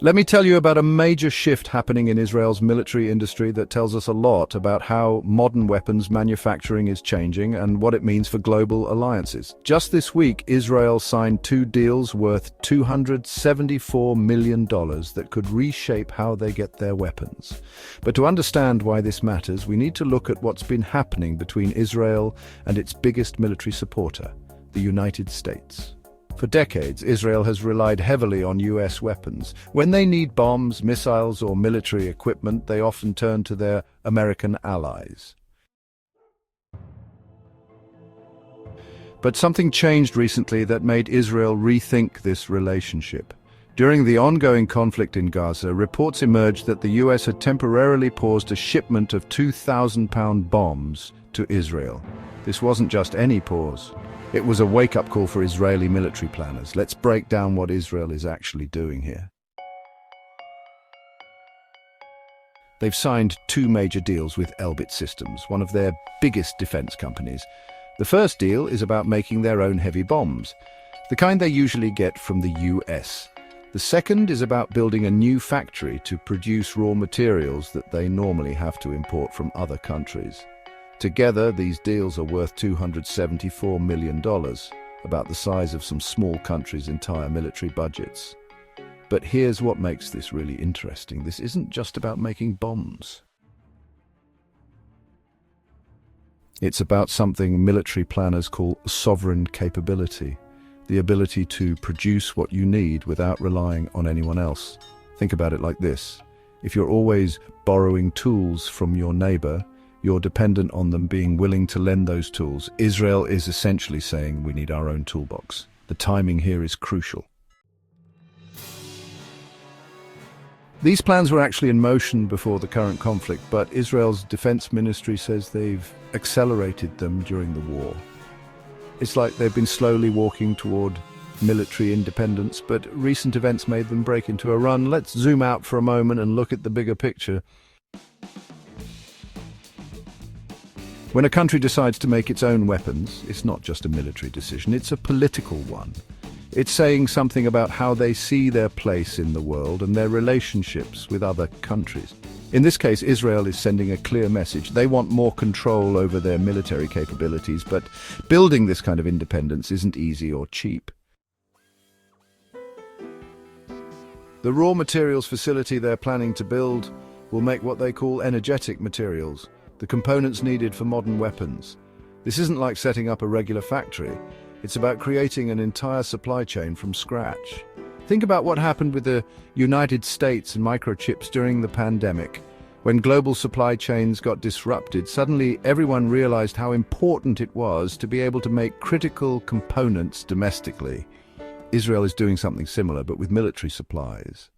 Let me tell you about a major shift happening in Israel's military industry that tells us a lot about how modern weapons manufacturing is changing and what it means for global alliances. Just this week, Israel signed two deals worth $274 million that could reshape how they get their weapons. But to understand why this matters, we need to look at what's been happening between Israel and its biggest military supporter, the United States. For decades, Israel has relied heavily on US weapons. When they need bombs, missiles, or military equipment, they often turn to their American allies. But something changed recently that made Israel rethink this relationship. During the ongoing conflict in Gaza, reports emerged that the US had temporarily paused a shipment of 2,000-pound bombs to Israel. This wasn't just any pause. It was a wake-up call for Israeli military planners. Let's break down what Israel is actually doing here. They've signed two major deals with Elbit Systems, one of their biggest defense companies. The first deal is about making their own heavy bombs, the kind they usually get from the US. The second is about building a new factory to produce raw materials that they normally have to import from other countries. Together, these deals are worth $274 million, about the size of some small countries' entire military budgets. But here's what makes this really interesting. This isn't just about making bombs. It's about something military planners call sovereign capability, the ability to produce what you need without relying on anyone else. Think about it like this. If you're always borrowing tools from your neighbor, you're dependent on them being willing to lend those tools. Israel is essentially saying we need our own toolbox. The timing here is crucial. These plans were actually in motion before the current conflict, but Israel's defense ministry says they've accelerated them during the war. It's like they've been slowly walking toward military independence, but recent events made them break into a run. Let's zoom out for a moment and look at the bigger picture. When a country decides to make its own weapons, it's not just a military decision, it's a political one. It's saying something about how they see their place in the world and their relationships with other countries. In this case, Israel is sending a clear message. They want more control over their military capabilities, but building this kind of independence isn't easy or cheap. The raw materials facility they're planning to build will make what they call energetic materials, the components needed for modern weapons. This isn't like setting up a regular factory. It's about creating an entire supply chain from scratch. Think about what happened with the United States and microchips during the pandemic. When global supply chains got disrupted, suddenly everyone realized how important it was to be able to make critical components domestically. Israel is doing something similar, but with military supplies.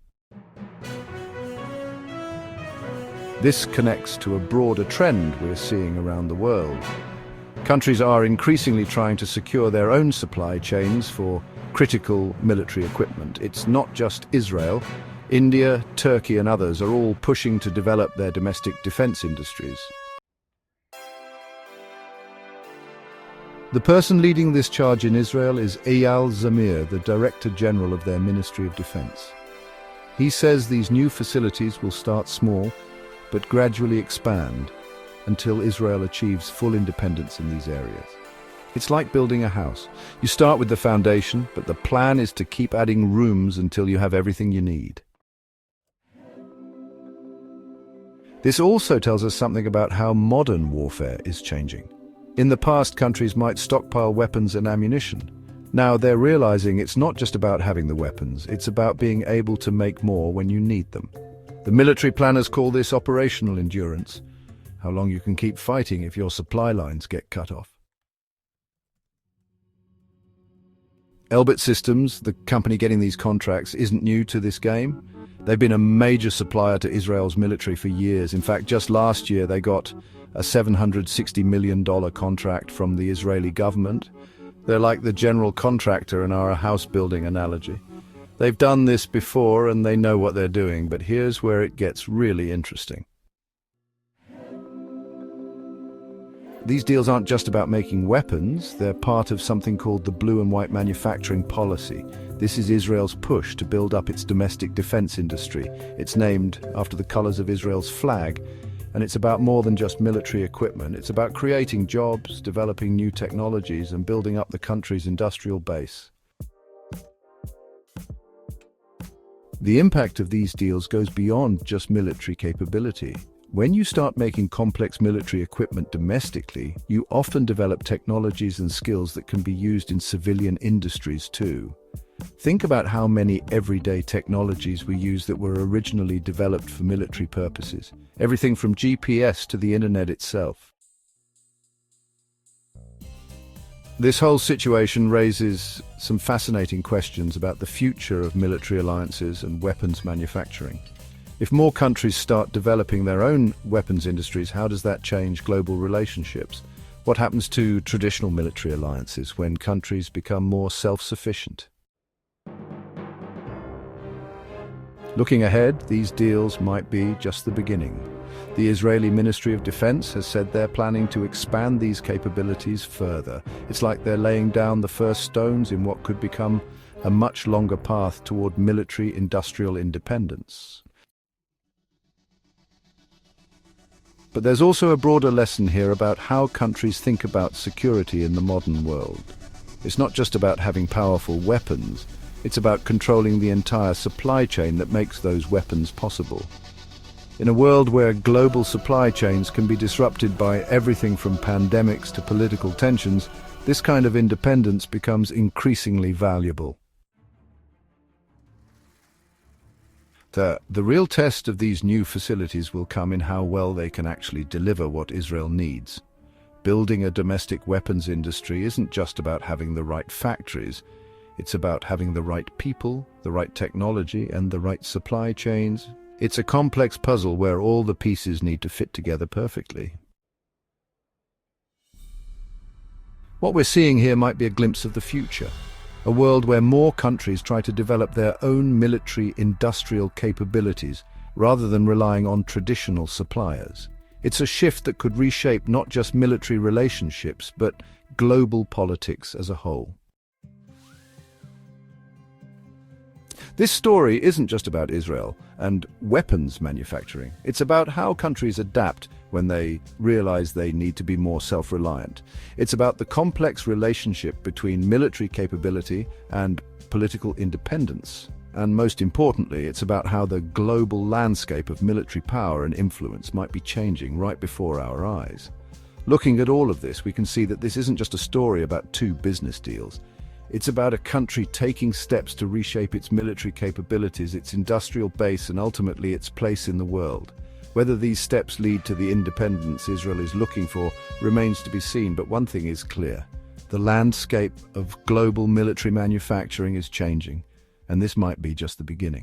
This connects to a broader trend we're seeing around the world. Countries are increasingly trying to secure their own supply chains for critical military equipment. It's not just Israel. India, Turkey, and others are all pushing to develop their domestic defense industries. The person leading this charge in Israel is Eyal Zamir, the Director General of their Ministry of Defense. He says these new facilities will start small, but gradually expand until Israel achieves full independence in these areas. It's like building a house. You start with the foundation, but the plan is to keep adding rooms until you have everything you need. This also tells us something about how modern warfare is changing. In the past, countries might stockpile weapons and ammunition. Now they're realizing it's not just about having the weapons, it's about being able to make more when you need them. The military planners call this operational endurance, how long you can keep fighting if your supply lines get cut off. Elbit Systems, the company getting these contracts, isn't new to this game. They've been a major supplier to Israel's military for years. In fact, just last year they got a $760 million contract from the Israeli government. They're like the general contractor in our house-building analogy. They've done this before and they know what they're doing, but here's where it gets really interesting. These deals aren't just about making weapons, they're part of something called the Blue and White Manufacturing Policy. This is Israel's push to build up its domestic defense industry. It's named after the colors of Israel's flag, and it's about more than just military equipment. It's about creating jobs, developing new technologies, and building up the country's industrial base. The impact of these deals goes beyond just military capability. When you start making complex military equipment domestically, you often develop technologies and skills that can be used in civilian industries too. Think about how many everyday technologies we use that were originally developed for military purposes. Everything from GPS to the internet itself. This whole situation raises some fascinating questions about the future of military alliances and weapons manufacturing. If more countries start developing their own weapons industries, how does that change global relationships? What happens to traditional military alliances when countries become more self-sufficient? Looking ahead, these deals might be just the beginning. The Israeli Ministry of Defense has said they're planning to expand these capabilities further. It's like they're laying down the first stones in what could become a much longer path toward military industrial independence. But there's also a broader lesson here about how countries think about security in the modern world. It's not just about having powerful weapons, it's about controlling the entire supply chain that makes those weapons possible. In a world where global supply chains can be disrupted by everything from pandemics to political tensions, this kind of independence becomes increasingly valuable. The real test of these new facilities will come in how well they can actually deliver what Israel needs. Building a domestic weapons industry isn't just about having the right factories, it's about having the right people, the right technology, and the right supply chains. It's a complex puzzle where all the pieces need to fit together perfectly. What we're seeing here might be a glimpse of the future. A world where more countries try to develop their own military industrial capabilities rather than relying on traditional suppliers. It's a shift that could reshape not just military relationships, but global politics as a whole. This story isn't just about Israel and weapons manufacturing. It's about how countries adapt when they realize they need to be more self-reliant. It's about the complex relationship between military capability and political independence. And most importantly, it's about how the global landscape of military power and influence might be changing right before our eyes. Looking at all of this, we can see that this isn't just a story about two business deals. It's about a country taking steps to reshape its military capabilities, its industrial base, and ultimately its place in the world. Whether these steps lead to the independence Israel is looking for remains to be seen, but one thing is clear. The landscape of global military manufacturing is changing, and this might be just the beginning.